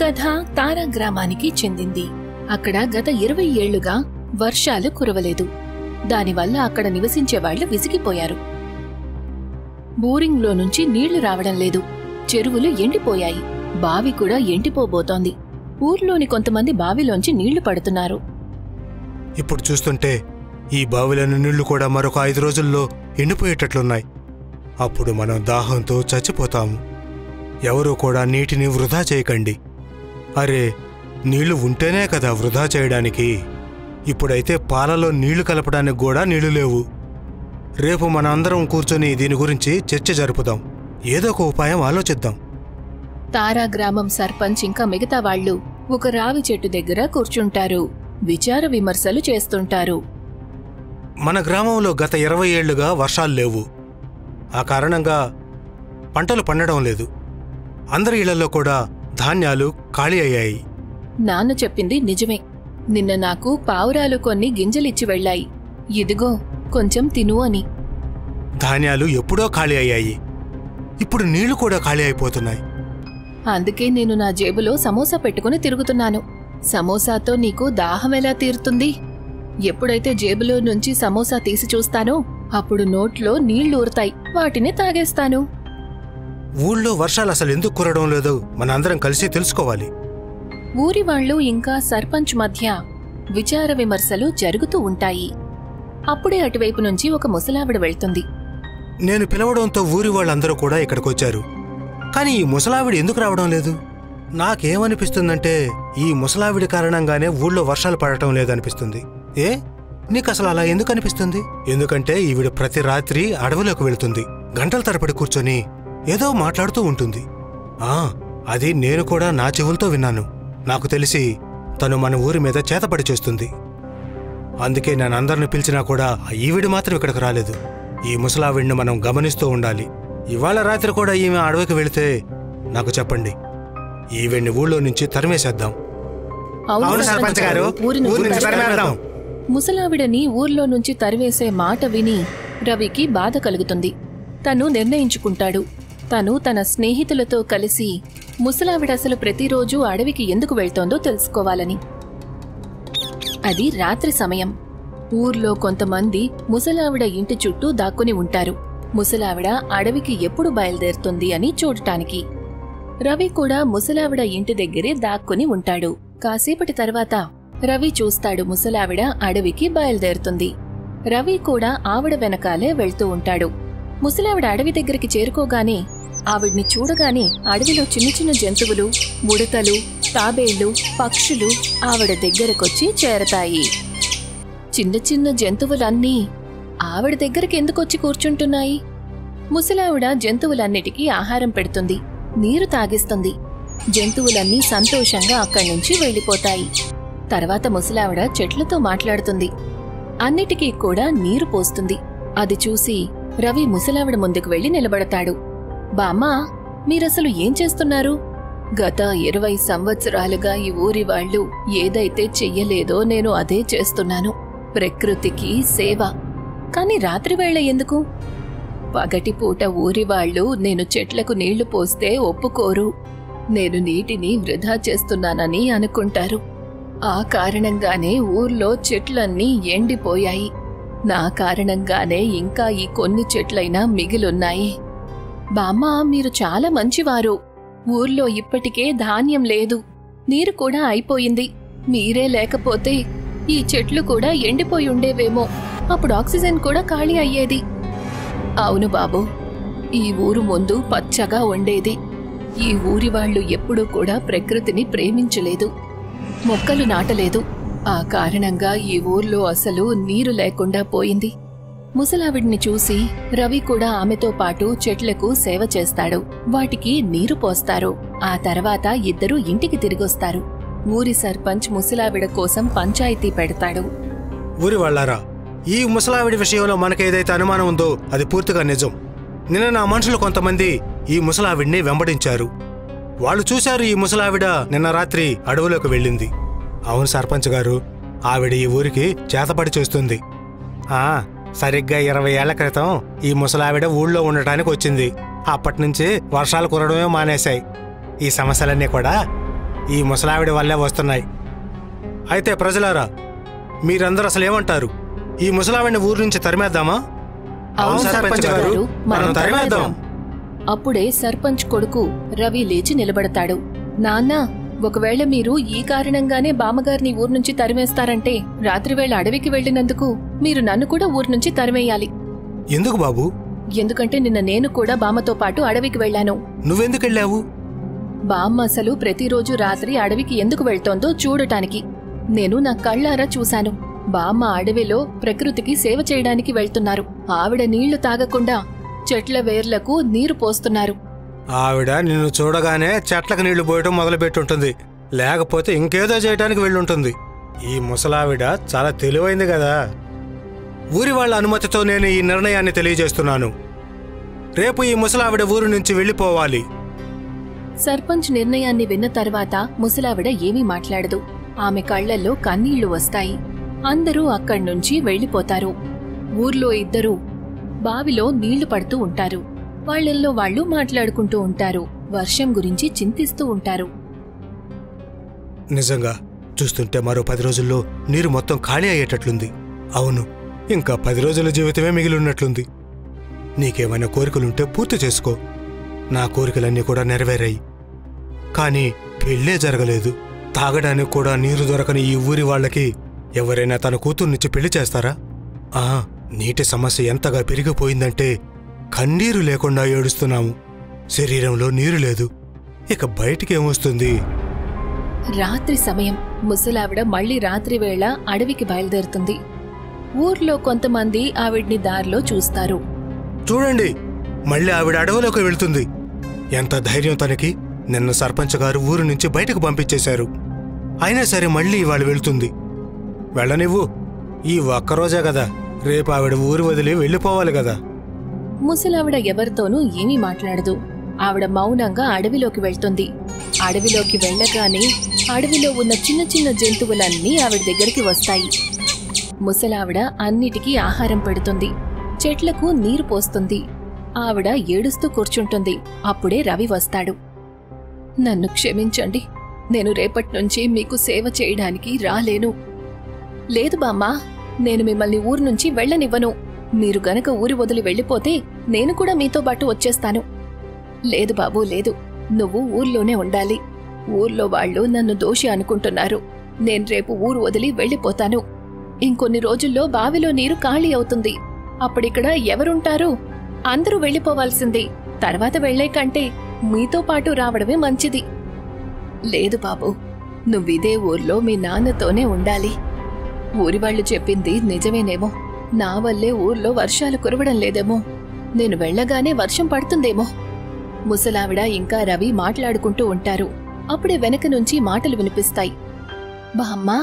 కథ తారా గ్రామానికి చెందింది. అక్కడ గత 20 ఏళ్లుగా వర్షాలు కురవలేదు. దానివల్ల అక్కడ నివసించే వాళ్లు విసిగిపోయారు. బోరింగ్లో నుంచి నీళ్లు రావడం లేదు. చెరువులు ఎండిపోయాయి. బావి కూడా ఎండిపోబోతోంది. ఊర్లోని కొంతమంది బావిలోంచి నీళ్లు పడుతున్నారు. ఇప్పుడు చూస్తుంటే ఈ బావిలోని నీళ్లు కూడా మరొక 5 రోజుల్లో ఎండిపోయేటట్లున్నాయి. అప్పుడు మనం దాహంతో చచ్చిపోతాము. ఎవరూ కూడా నీటిని వృధా చేయకండి. అరే, నీళ్లు ఉంటేనే కదా వృధా చేయడానికి. ఇప్పుడైతే పాలలో నీళ్లు కలపడానికి కూడా నీళ్లు లేవు. రేపు మనందరం కూర్చొని దీని గురించి చర్చ జరుపుదాం. ఏదో ఒక ఉపాయం ఆలోచిద్దాం. తారా గ్రామం సర్పంచ్ ఇంకా మిగతా వాళ్లు ఒక రావి చెట్టు దగ్గర కూర్చుంటారు. విచార విమర్శలు చేస్తుంటారు. మన గ్రామంలో గత 20 ఏళ్లుగా వర్షాలు లేవు. ఆ కారణంగా పంటలు పండడం లేదు. అందరి ఇళ్లలో కూడా ధాన్యాలు ఖాళీ అయ్యాయి. నాన్న చెప్పింది నిజమే. నిన్న నాకు పావురాలు కొన్ని గింజలిచ్చి వెళ్లాయి. ఇదిగో కొంచెం తిను అని. ధాన్యాలు ఎప్పుడో ఖాళీ అయ్యాయి. ఇప్పుడు నీళ్లు కూడా ఖాళీ అయిపోతున్నాయి. అందుకే నేను నా జేబులో సమోసా పెట్టుకుని తిరుగుతున్నాను. సమోసాతో నీకు దాహం ఎలా తీరుతుంది? ఎప్పుడైతే జేబులో నుంచి సమోసా తీసి చూస్తానో అప్పుడు నోట్లో నీళ్లూరుతాయి. వాటిని తాగేస్తాను. ఊళ్ళో వర్షాలు అసలు ఎందుకు కురవడం లేదో మనందరం కలిసి తెలుసుకోవాలి. ఊరి వాళ్లు ఇంకా సర్పంచ్ మధ్య విచార విమర్శలు జరుగుతూ ఉంటాయి. అప్పుడే అటువైపు నుంచి ఒక ముసలావిడ వెళ్తుంది. నేను పిలవడంతో ఊరి వాళ్ళందరూ కూడా ఇక్కడికొచ్చారు. కానీ ఈ ముసలావిడ ఎందుకు రావడం లేదు? నాకేమనిపిస్తుందంటే ఈ ముసలావిడి కారణంగానే ఊళ్ళో వర్షాలు పడటం లేదనిపిస్తుంది. ఏ, నీకసలు అలా ఎందుకు అనిపిస్తుంది? ఎందుకంటే ఈవిడ ప్రతి రాత్రి అడవిలోకి వెళుతుంది. గంటల తరబడి కూర్చొని ఏదో మాట్లాడుతూ ఉంటుంది. అది నేను కూడా నా చెవులతో విన్నాను. నాకు తెలిసి తను మన ఊరి మీద చేతపడి చేస్తుంది. అందుకే నేనందరిని పిలిచినా కూడా ఈవిడ మాత్రం ఇక్కడికి రాలేదు. ఈ ముసలావిడిని మనం గమనిస్తూ ఉండాలి. ఇవాళ రాత్రి కూడా ఈమె అడవికి వెళితే నాకు చెప్పండి. ఈవిడ్ని ఊళ్ళో నుంచి తరిమేసేద్దాం. అవును సర్పంచ్ గారు, ముసలావిడని ఊర్లో నుంచి తరివేసే మాట విని రవికి బాధ కలుగుతుంది. తను నిర్ణయించుకుంటాడు. తను తన స్నేహితులతో కలిసి ముసలావిడసలు ప్రతిరోజూ అడవికి ఎందుకు వెళ్తోందో తెలుసుకోవాలని. అది రాత్రి సమయం. ఊర్లో కొంతమంది ముసలావిడ ఇంటి చుట్టూ దాక్కుని ఉంటారు. ముసలావిడ అడవికి ఎప్పుడు బయలుదేరుతుంది అని చూడటానికి. రవి కూడా ముసలావిడ ఇంటి దగ్గరే దాక్కుని ఉంటాడు. కాసేపటి తర్వాత రవి చూస్తాడు ముసలావిడ అడవికి బయలుదేరుతుంది. రవి కూడా ఆవిడ వెనకాలే వెళ్తూ ఉంటాడు. ముసలావిడ అడవి దగ్గరికి చేరుకోగానే ఆవిడ్ని చూడగానే అడవిలో చిన్న చిన్న జంతువులు, ఉడతలు, తాబేళ్లు, పక్షులు ఆవిడ దగ్గరకొచ్చి చేరతాయి. చిన్న చిన్న జంతువులన్నీ ఆవిడ దగ్గరికి ఎందుకొచ్చి కూర్చుంటున్నాయి? ముసలావిడ జంతువులన్నిటికీ ఆహారం పెడుతుంది, నీరు తాగిస్తుంది. జంతువులన్నీ సంతోషంగా అక్కడి నుంచి వెళ్లిపోతాయి. తర్వాత ముసలావిడ చెట్లతో మాట్లాడుతుంది. అన్నిటికీ కూడా నీరు పోస్తుంది. అది చూసి రవి ముసలావిడ ముందుకు వెళ్లి నిలబడతాడు. బామ్మా, మీరసలు ఏం చేస్తున్నారు? గత 20 సంవత్సరాలుగా ఈ ఊరి వాళ్లు ఏదైతే చెయ్యలేదో నేను అదే చేస్తున్నాను. ప్రకృతికి సేవ. కాని రాత్రివేళ ఎందుకు? పగటిపూట ఊరి వాళ్లు నేను చెట్లకు నీళ్లు పోస్తే ఒప్పుకోరు. నేను నీటిని వృధా చేస్తున్నానని అనుకుంటారు. ఆ కారణంగానే ఊర్లో చెట్లన్నీ ఎండిపోయాయి. నా కారణంగానే ఇంకా ఈ కొన్ని చెట్లైనా మిగిలున్నాయి. బామ్మ, మీరు చాలా మంచివారు. ఊర్లో ఇప్పటికే ధాన్యం లేదు, నీరు కూడా అయిపోయింది. మీరే లేకపోతే ఈ చెట్లు కూడా ఎండిపోయి ఉండేవేమో. అప్పుడు ఆక్సిజన్ కూడా ఖాళీ అయ్యేది. అవును బాబు, ఈ ఊరు ముందు పచ్చగా ఉండేది. ఈ ఊరి వాళ్లు ఎప్పుడూ కూడా ప్రకృతిని ప్రేమించలేదు, మొక్కలు నాటలేదు. ఆ కారణంగా ఈ ఊర్లో అసలు నీరు లేకుండా పోయింది. ముసలావిడిని చూసి రవి కూడా ఆమెతో పాటు చెట్లకు సేవ చేస్తాడు. వాటికి నీరు పోస్తారు. ఆ తర్వాత ఇద్దరూ ఇంటికి తిరిగొస్తారు. ఊరి సర్పంచ్ ముసలావిడ కోసం పంచాయతీ పెడతాడు. ఊరి వాళ్ళారా, ఈ ముసలావిడి విషయంలో మనకేదైతే అనుమానం ఉందో అది పూర్తిగా నిజం. నిన్న నా మనుషులు కొంతమంది ఈ ముసలావిడిని వెంబడించారు. వాళ్ళు చూశారు ఈ ముసలావిడ నిన్న రాత్రి అడవులోకి వెళ్ళింది. అవును సర్పంచ్ గారు, ఆవిడ ఈ ఊరికి చేతపడి చేస్తుంది. సరిగ్గా 20 ఏళ్ల క్రితం ఈ ముసలావిడ ఊళ్ళో ఉండటానికి వచ్చింది. అప్పటినుంచి వర్షాలు కురడమే మానేశాయి. ఈ సమస్యలన్నీ కూడా ఈ ముసలావిడి వల్లే వస్తున్నాయి. అయితే ప్రజలారా, మీరందరూ అసలు ఏమంటారు? ఈ ముసలావిడిని ఊరు నుంచి తరిమేద్దామా? అవును సర్పంచ్ గారు, మనం తరిమేద్దాం. అప్పుడే సర్పంచ్ కొడుకు రవి లేచి నిలబడతాడు. నాన్నా, ఒకవేళ మీరు ఈ కారణంగానే బామ్మగారిని ఊరు నుంచి తరిమేస్తారంటే రాత్రివేళ అడవికి వెళ్లినందుకు మీరు నన్ను కూడా ఊరు నుంచి తరిమేయాలి. ఎందుకు బాబు? ఎందుకంటే నిన్న నేను కూడా బామ్మతో పాటు అడవికి వెళ్లాను. నువ్వెందుకెళ్ళావు? బామ్మ అసలు ప్రతిరోజు రాత్రి అడవికి ఎందుకు వెళ్తోందో చూడటానికి. నేను నా కళ్ళారా చూశాను. బామ్మ అడవిలో ప్రకృతికి సేవ చేయడానికి వెళ్తున్నారు. ఆవిడ నీళ్లు తాగకుండా చెట్ల వేర్లకు నీరు పోస్తున్నారు. ఆవిడ నిన్ను చూడగానే చెట్లకు నీళ్లు పోయటం మొదలుపెట్టుంటుంది, లేకపోతే ఇంకేదో చేయటానికి వెళ్ళుంటుంది. ఈ ముసలావిడ చాలా తెలివైంది కదా. ఊరి వాళ్ళ అనుమతితో నేను ఈ నిర్ణయాన్ని తెలియజేస్తున్నాను. రేపు ఈ ముసలావిడ ఊరు నుంచి వెళ్ళిపోవాలి. సర్పంచ్ నిర్ణయాన్ని విన్న తర్వాత ముసలావిడ ఏమీ మాట్లాడదు. ఆమె కళ్లల్లో కన్నీళ్లు వస్తాయి. అందరూ అక్కడ్నుంచి వెళ్లిపోతారు. ఊర్లో ఇద్దరూ బావిలో నీళ్లు పడుతూ ఉంటారు. వాళ్ళల్లో వాళ్ళు మాట్లాడుకుంటూ ఉంటారు. వర్షం గురించి చింతిస్తూ ఉంటారు. నిజంగా చూస్తుంటే మరో 10 రోజుల్లో నీరు మొత్తం ఖాళీ అయ్యేటట్లుంది. అవును, ఇంకా 10 రోజుల జీవితమే మిగిలిన్నట్లుంది. నీకేమైనా కోరికలుంటే పూర్తి చేసుకో. నా కోరికలన్నీ కూడా నెరవేరాయి, కానీ పెళ్ళే జరగలేదు. తాగడానికి కూడా నీరు దొరకని ఈ ఊరి వాళ్ళకి ఎవరైనా తన కూతుర్నిచ్చి పెళ్లి చేస్తారా? నీటి సమస్య ఎంతగా పెరిగిపోయిందంటే కన్నీరు లేకుండా ఏడుస్తున్నాము. శరీరంలో నీరు లేదు, ఇక బయటికేమొస్తుంది? రాత్రి సమయం. ముసలావిడ మళ్లీ రాత్రివేళ అడవికి బయలుదేరుతుంది. ఊర్లో కొంతమంది ఆవిడ్ని దారిలో చూస్తారు. చూడండి, మళ్ళీ ఆవిడ అడవిలోకి వెళ్తుంది. ఎంత ధైర్యం తనకి! నిన్న సర్పంచ్ గారు ఊరు నుంచి బయటకు పంపించేశారు. అయినా సరే మళ్ళీ ఇవాళ వెళ్తుంది. వెళ్ళనివ్వు, ఈ ఒక్కరోజే కదా. రేపు ఆవిడ ఊరు వదిలి వెళ్ళిపోవాలి కదా. ముసలావిడ ఎవరితోనూ ఏమీ మాట్లాడదు. ఆవిడ మౌనంగా అడవిలోకి వెళ్తుంది. అడవిలోకి వెళ్ళగానే అడవిలో ఉన్న చిన్న చిన్న జంతువులన్నీ ఆవిడ దగ్గరికి వస్తాయి. ముసలావిడ అన్నిటికీ ఆహారం పెడుతుంది, చెట్లకు నీరు పోస్తుంది. ఆవిడ ఏడుస్తూ కూర్చుంటుంది. అప్పుడే రవి వస్తాడు. నన్ను క్షమించండి, నేను రేపట్నుంచి మీకు సేవ చేయడానికి రాలేను. లేదు బామ్మా, నేను మిమ్మల్ని ఊరు నుంచి వెళ్ళనివ్వను. మీరు గనక ఊరి వదిలి వెళ్ళిపోతే నేను కూడా మీతో పాటు వచ్చేస్తాను. లేదు బాబూ, లేదు, నువ్వు ఊర్లోనే ఉండాలి. ఊర్లో వాళ్ళు నన్ను దోషి అనుకుంటున్నారు. నేను రేపు ఊరు వదిలి వెళ్ళిపోతాను. ఇంకొన్ని రోజుల్లో బావిలో నీరు ఖాళీ అవుతుంది. అప్పుడిక్కడ ఎవరుంటారు? అందరూ వెళ్ళిపోవాల్సింది. తర్వాత వెళ్లే కంటే మీతో పాటు రావడమే మంచిది. లేదు బాబూ, నువ్విదే ఊర్లో మీ నాన్నతోనే ఉండాలి. ఊరివాళ్లు చెప్పింది నిజమేనేమో. నా వల్లే ఊర్లో వర్షాలు కురవడం లేదేమో. నేను వెళ్లగానే వర్షం పడుతుందేమో. ముసలావిడ ఇంకా రవి మాట్లాడుకుంటూ ఉంటారు. అప్పుడే వెనక నుంచి మాటలు వినిపిస్తాయి. బామ్మా,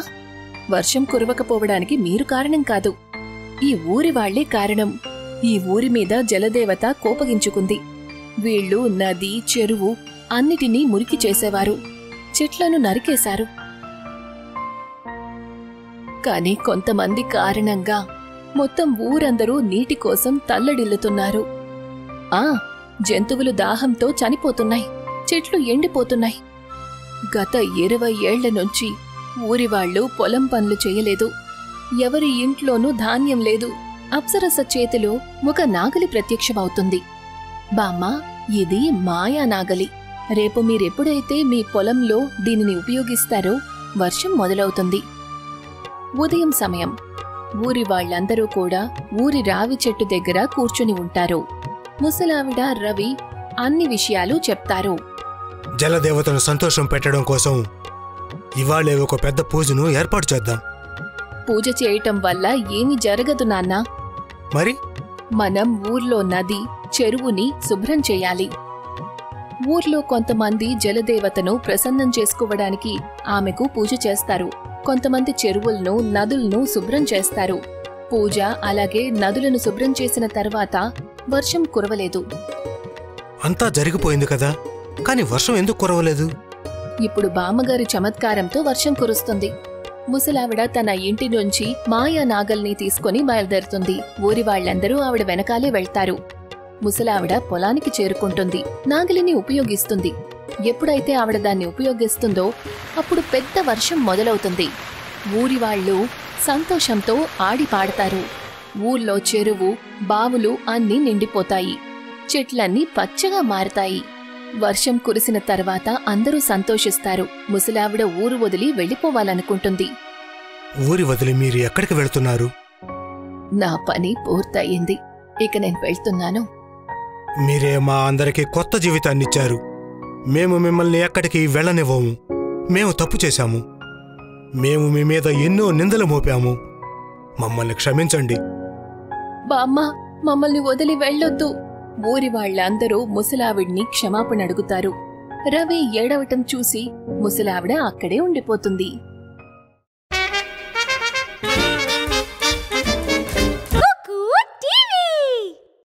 వర్షం కురవకపోవడానికి మీరు కారణం కాదు, ఈ ఊరి వాళ్లే కారణం. ఈ ఊరి మీద జలదేవత కోపగించుకుంది. వీళ్లు నది, చెరువు అన్నిటినీ మురికి చేసేవారు. చెట్లను నరికేశారు. కాని కొంతమంది కారణంగా మొత్తం ఊరందరూ నీటి కోసం తల్లడిల్లుతున్నారు. జంతువులు దాహంతో చనిపోతున్నాయి, చెట్లు ఎండిపోతున్నాయి. గత 20 ఏళ్ల నుంచి ఊరివాళ్లు పొలం పనులు చేయలేదు. ఎవరి ఇంట్లోనూ ధాన్యం లేదు. అప్సరస చేతిలో ఒక నాగలి ప్రత్యక్షమవుతుంది. బామ్మా, ఇది మాయా నాగలి. రేపు మీరెప్పుడైతే మీ పొలంలో దీనిని ఉపయోగిస్తారో వర్షం మొదలవుతుంది. ఉదయం సమయం. ఊరి వాళ్లందరూ కూడా ఊరి రావి చెట్టు దగ్గర కూర్చుని ఉంటారు. ముసలావిడ, రవి అన్ని విషయాలు చెప్తారు. జలదేవతను సంతోషం పెట్టడం కోసం ఇవాళే ఒక పెద్ద పూజను ఏర్పాటు చేద్దాం. పూజ చేయటం వల్ల ఏమీ జరగదు నాన్నా. మరి మనం ఊర్లో నది, చెరువుని శుభ్రం చేయాలి. ఊర్లో కొంతమంది జలదేవతను ప్రసన్నం చేసుకోవడానికి ఆమెకు పూజ చేస్తారు. కొంతమంది చెరువులను, నదులను శుభ్రం చేస్తారు. పూజ అలాగే నదులను శుభ్రం చేసిన తర్వాత వర్షం కురవలేదు. అంతా జరిగిపోయింది కదా, కాని వర్షం ఎందుకు కురవలేదు? ఇప్పుడు బామ్మగారి చమత్కారంతో వర్షం కురుస్తుంది. ముసలావిడ తన ఇంటి నుంచి మాయా నాగల్ని తీసుకుని బయలుదేరుతుంది. ఊరి వాళ్లందరూ ఆవిడ వెనకాలే వెళ్తారు. ముసలావిడ పొలానికి చేరుకుంటుంది. నాగలిని ఉపయోగిస్తుంది. ఎప్పుడైతే ఆవిడ దాన్ని ఉపయోగిస్తుందో అప్పుడు పెద్ద వర్షం మొదలవుతుంది. ఊరి వాళ్ళు సంతోషంతో ఆడి పాడతారు. ఊర్లో చెరువు, బావులు అన్నీ నిండిపోతాయి. చెట్లన్నీ పచ్చగా మారతాయి. వర్షం కురిసిన తర్వాత అందరూ సంతోషిస్తారు. ముసలావిడ ఊరు వదిలి వెళ్ళిపోవాలనుకుంటుంది. ఊరి వదిలి మీరు ఎక్కడికి వెళుతున్నారు? నా పని పూర్తయింది, ఇక నేను వెళ్తున్నాను. మీరే మా అందరికీ కొత్త జీవితాన్నిచ్చారు. మేము మిమ్మల్ని ఎక్కడికి వెళ్ళనివ్వము. మేము తప్పు చేశాము. మేము మీ మీద ఎన్నో నిందలు మోపాము. మమ్మల్ని క్షమించండి. బామ్మ, మమ్మల్ని వదిలి వెళ్ళొద్దు. ఊరి వాళ్ళందరూ ముసలావిడ్ని క్షమాపణ అడుగుతారు. రవి ఏడవటం చూసి ముసలావిడ అక్కడే ఉండిపోతుంది.